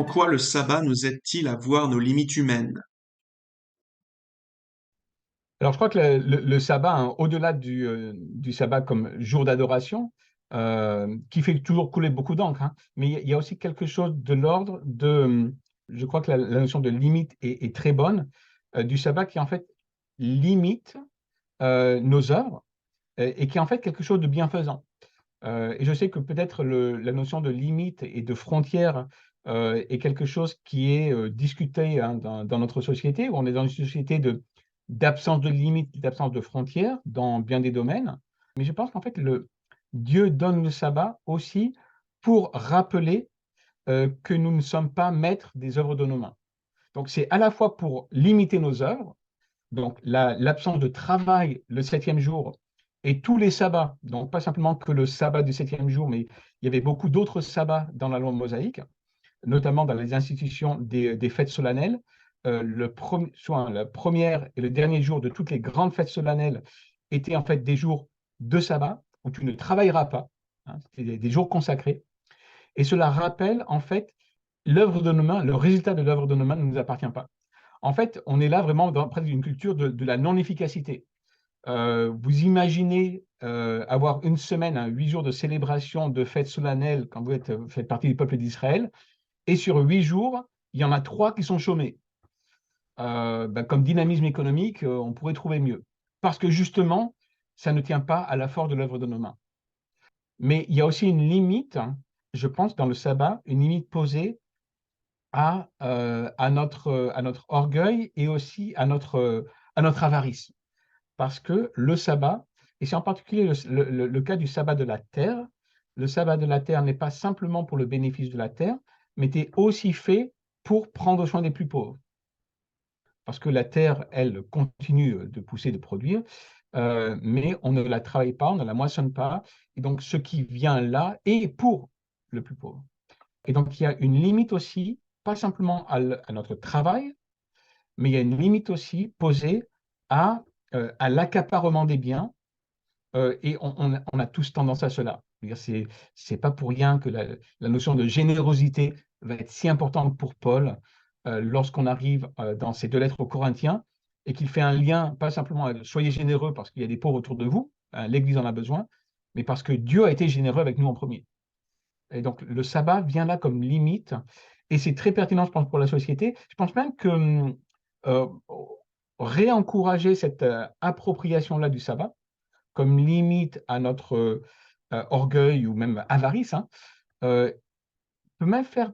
En quoi le sabbat nous aide-t-il à voir nos limites humaines? Alors, je crois que le sabbat, hein, au-delà du sabbat comme jour d'adoration, qui fait toujours couler beaucoup d'encre, hein, mais il y a aussi quelque chose de l'ordre je crois que la notion de limite est très bonne, du sabbat qui en fait limite nos œuvres et qui est en fait quelque chose de bienfaisant. Et je sais que peut-être la notion de limite et de frontière est quelque chose qui est discuté, hein, dans notre société, où on est dans une société d'absence de limite, d'absence de frontières dans bien des domaines. Mais je pense qu'en fait, Dieu donne le sabbat aussi pour rappeler que nous ne sommes pas maîtres des œuvres de nos mains. Donc c'est à la fois pour limiter nos œuvres, donc, l'absence de travail le septième jour et tous les sabbats, donc pas simplement que le sabbat du septième jour, mais il y avait beaucoup d'autres sabbats dans la loi mosaïque, notamment dans les institutions des fêtes solennelles. Soit la première et le dernier jour de toutes les grandes fêtes solennelles étaient en fait des jours de sabbat où tu ne travailleras pas, hein, c'était des jours consacrés. Et cela rappelle en fait l'œuvre de nos mains, le résultat de l'œuvre de nos mains ne nous appartient pas. En fait, on est là vraiment dans presque une culture de la non-efficacité. Vous imaginez avoir une semaine, hein, 8 jours de célébration, de fêtes solennelles quand vous faites partie du peuple d'Israël, et sur 8 jours, il y en a 3 qui sont chômés. Comme dynamisme économique, on pourrait trouver mieux. Parce que justement, ça ne tient pas à la force de l'œuvre de nos mains. Mais il y a aussi une limite, hein, je pense, dans le sabbat, une limite posée à notre orgueil et aussi à notre avarice. Parce que le sabbat, et c'est en particulier le cas du sabbat de la terre, le sabbat de la terre n'est pas simplement pour le bénéfice de la terre, mais est aussi fait pour prendre soin des plus pauvres. Parce que la terre, elle, continue de pousser, de produire, mais on ne la travaille pas, on ne la moissonne pas, et donc ce qui vient là est pour le plus pauvre. Et donc il y a une limite aussi, pas simplement à notre travail, mais il y a une limite aussi posée à l'accaparement des biens, et on a tous tendance à cela. C'est pas pour rien que la notion de générosité va être si importante pour Paul lorsqu'on arrive dans ces 2 lettres aux Corinthiens et qu'il fait un lien, pas simplement à soyez généreux parce qu'il y a des pauvres autour de vous, hein, l'Église en a besoin, mais parce que Dieu a été généreux avec nous en premier. Et donc le sabbat vient là comme limite et c'est très pertinent, je pense, pour la société. Je pense même que euh, réencourager cette appropriation-là du sabbat, comme limite à notre orgueil ou même avarice, hein, euh, peut même faire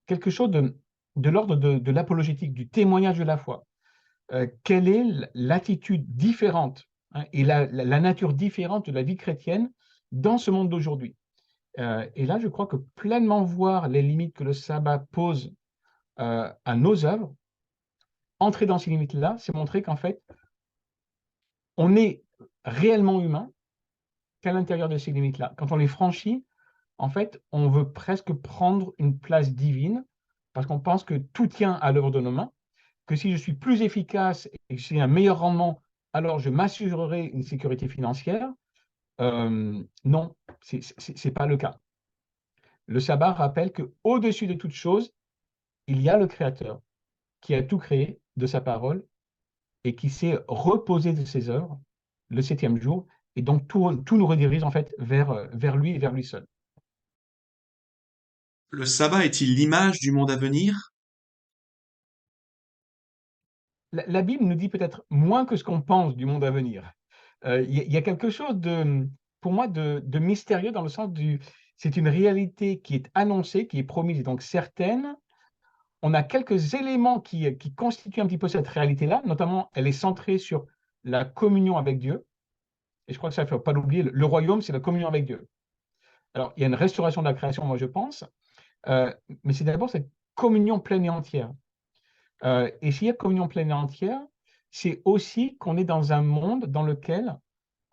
quelque chose de l'ordre de l'apologétique, du témoignage de la foi. Quelle est l'attitude différente, hein, et la nature différente de la vie chrétienne dans ce monde d'aujourd'hui? Et là, je crois que pleinement voir les limites que le sabbat pose à nos œuvres, entrer dans ces limites-là, c'est montrer qu'en fait, on est réellement humain qu'à l'intérieur de ces limites-là. Quand on les franchit, en fait, on veut presque prendre une place divine parce qu'on pense que tout tient à l'œuvre de nos mains, que si je suis plus efficace et que j'ai un meilleur rendement, alors je m'assurerai une sécurité financière. Non, ce n'est pas le cas. Le sabbat rappelle qu'au-dessus de toute chose, il y a le Créateur qui a tout créé de sa parole et qui s'est reposé de ses œuvres le septième jour. Et donc, tout nous redirige en fait vers lui et vers lui seul. Le sabbat est-il l'image du monde à venir? La Bible nous dit peut-être moins que ce qu'on pense du monde à venir. Il y a quelque chose pour moi, de mystérieux dans le sens c'est une réalité qui est annoncée, qui est promise et donc certaine. On a quelques éléments qui constituent un petit peu cette réalité-là, notamment elle est centrée sur la communion avec Dieu. Et je crois que ça ne faut pas l'oublier, le royaume, c'est la communion avec Dieu. Alors, il y a une restauration de la création, moi je pense, euh, mais c'est d'abord cette communion pleine et entière. Et s'il y a communion pleine et entière, c'est aussi qu'on est dans un monde dans lequel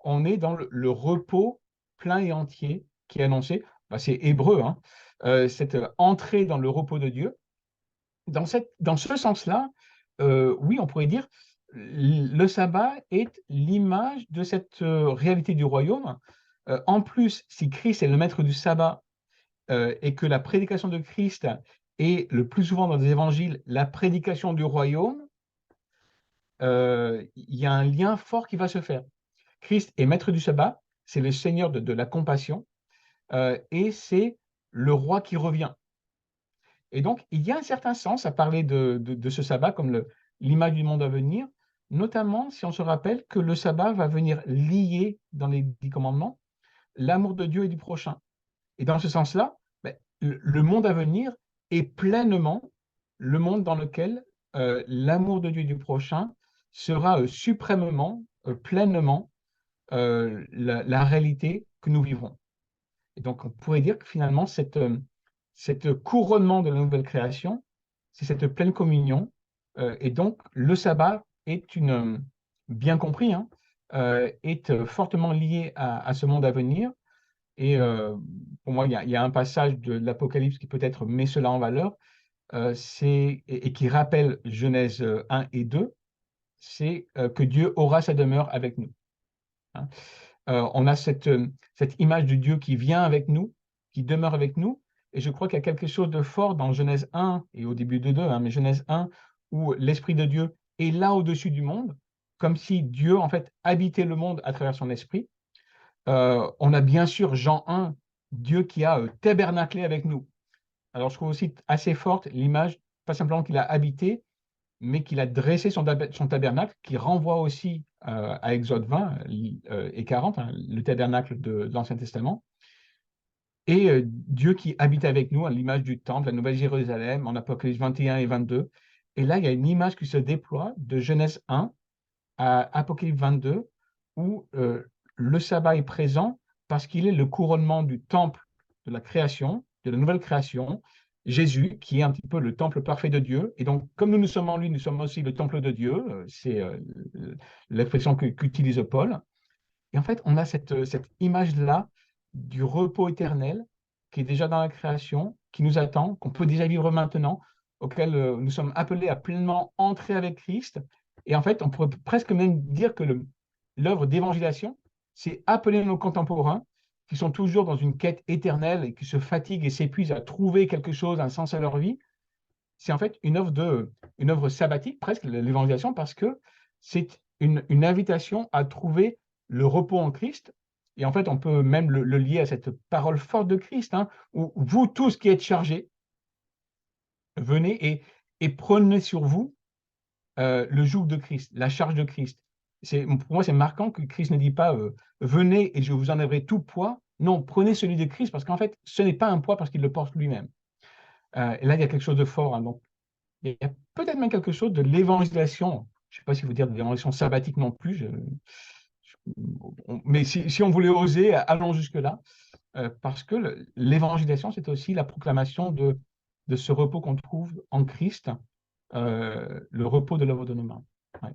on est dans le repos plein et entier qui est annoncé. C'est hébreu, hein, cette entrée dans le repos de Dieu. Dans ce sens-là, oui, on pourrait dire le sabbat est l'image de cette réalité du royaume. En plus, si Christ est le maître du sabbat et que la prédication de Christ et le plus souvent dans les évangiles, la prédication du royaume, il y a un lien fort qui va se faire. Christ est maître du sabbat, c'est le Seigneur de la compassion, et c'est le roi qui revient. Et donc, il y a un certain sens à parler de ce sabbat comme l'image du monde à venir, notamment si on se rappelle que le sabbat va venir lier dans les 10 commandements l'amour de Dieu et du prochain. Et dans ce sens-là, ben, le monde à venir est pleinement le monde dans lequel l'amour de Dieu et du prochain sera suprêmement, pleinement la réalité que nous vivrons. Et donc, on pourrait dire que finalement, cette couronnement de la nouvelle création, c'est cette pleine communion. Et donc, le sabbat est bien compris, hein, est fortement lié à ce monde à venir. Et pour moi, il y a un passage de l'Apocalypse qui peut-être met cela en valeur, et qui rappelle Genèse 1 et 2, c'est que Dieu aura sa demeure avec nous. Hein. On a cette image de Dieu qui vient avec nous, qui demeure avec nous, et je crois qu'il y a quelque chose de fort dans Genèse 1 et au début de 2, hein, mais Genèse 1, où l'Esprit de Dieu est là au-dessus du monde, comme si Dieu, en fait, habitait le monde à travers son esprit. On a bien sûr Jean 1, Dieu qui a tabernaclé avec nous. Alors, je trouve aussi assez forte l'image, pas simplement qu'il a habité, mais qu'il a dressé son tabernacle, qui renvoie aussi à Exode 20 et 40, hein, le tabernacle de l'Ancien Testament. Et Dieu qui habite avec nous à l'image du temple, la Nouvelle Jérusalem, en Apocalypse 21 et 22. Et là, il y a une image qui se déploie de Genèse 1 à Apocalypse 22, où le sabbat est présent parce qu'il est le couronnement du temple de la création, de la nouvelle création, Jésus, qui est un petit peu le temple parfait de Dieu. Et donc, comme nous sommes en lui, nous sommes aussi le temple de Dieu. C'est l'expression qu'utilise Paul. Et en fait, on a cette image-là du repos éternel qui est déjà dans la création, qui nous attend, qu'on peut déjà vivre maintenant, auquel nous sommes appelés à pleinement entrer avec Christ. Et en fait, on pourrait presque même dire que l'œuvre d'évangélisation, c'est appeler nos contemporains qui sont toujours dans une quête éternelle et qui se fatiguent et s'épuisent à trouver quelque chose, un sens à leur vie. C'est en fait une œuvre sabbatique, presque, l'évangélisation, parce que c'est une invitation à trouver le repos en Christ. Et en fait, on peut même le lier à cette parole forte de Christ, hein, où vous tous qui êtes chargés, venez et prenez sur vous le joug de Christ, la charge de Christ. Pour moi, c'est marquant que Christ ne dit pas venez et je vous enlèverai tout poids. Non, prenez celui de Christ parce qu'en fait, ce n'est pas un poids parce qu'il le porte lui-même. Et là, il y a quelque chose de fort. Hein, donc, il y a peut-être même quelque chose de l'évangélisation. Je ne sais pas si vous dire de l'évangélisation sabbatique non plus. Mais si on voulait oser, allons jusque-là. Parce que l'évangélisation, c'est aussi la proclamation de ce repos qu'on trouve en Christ, le repos de l'œuvre de nos mains. Ouais.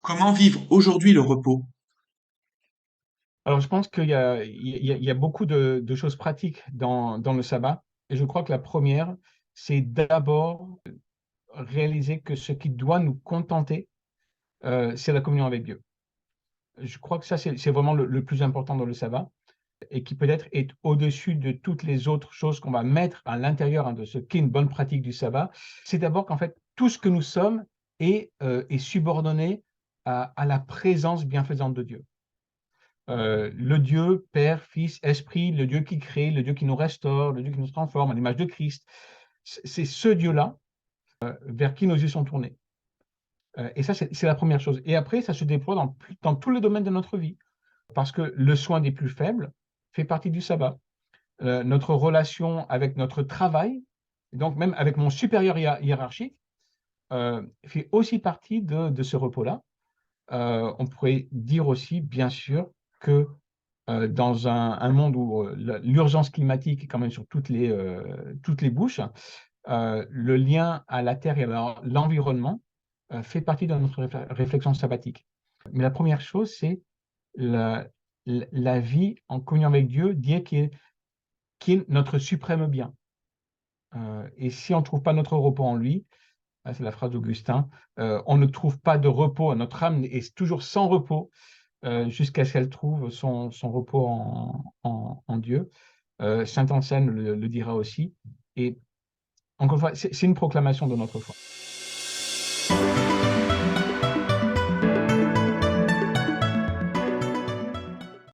Comment vivre aujourd'hui le repos? Alors, je pense qu'il y a beaucoup de choses pratiques dans le sabbat. Et je crois que la première, c'est d'abord réaliser que ce qui doit nous contenter, c'est la communion avec Dieu. Je crois que ça, c'est vraiment le plus important dans le sabbat et qui peut-être est au-dessus de toutes les autres choses qu'on va mettre à l'intérieur, hein, de ce qu'est une bonne pratique du sabbat. C'est d'abord qu'en fait, tout ce que nous sommes est subordonné à la présence bienfaisante de Dieu. Le Dieu, Père, Fils, Esprit, le Dieu qui crée, le Dieu qui nous restaure, le Dieu qui nous transforme à l'image de Christ. C'est ce Dieu-là vers qui nos yeux sont tournés. Et ça, c'est la première chose. Et après, ça se déploie dans tous les domaines de notre vie. Parce que le soin des plus faibles fait partie du sabbat. Notre relation avec notre travail, donc même avec mon supérieur hiérarchique, fait aussi partie de ce repos-là. On pourrait dire aussi, bien sûr, que dans un monde où l'urgence climatique est quand même sur toutes les bouches, le lien à la terre et à l'environnement fait partie de notre réflexion sabbatique. Mais la première chose, c'est la, la vie en communion avec Dieu, Dieu qui est notre suprême bien. Et si on ne trouve pas notre repos en lui, c'est la phrase d'Augustin, on ne trouve pas de repos, notre âme est toujours sans repos jusqu'à ce qu'elle trouve son repos en Dieu. Saint Anselme le dira aussi. Et encore une fois, c'est une proclamation de notre foi.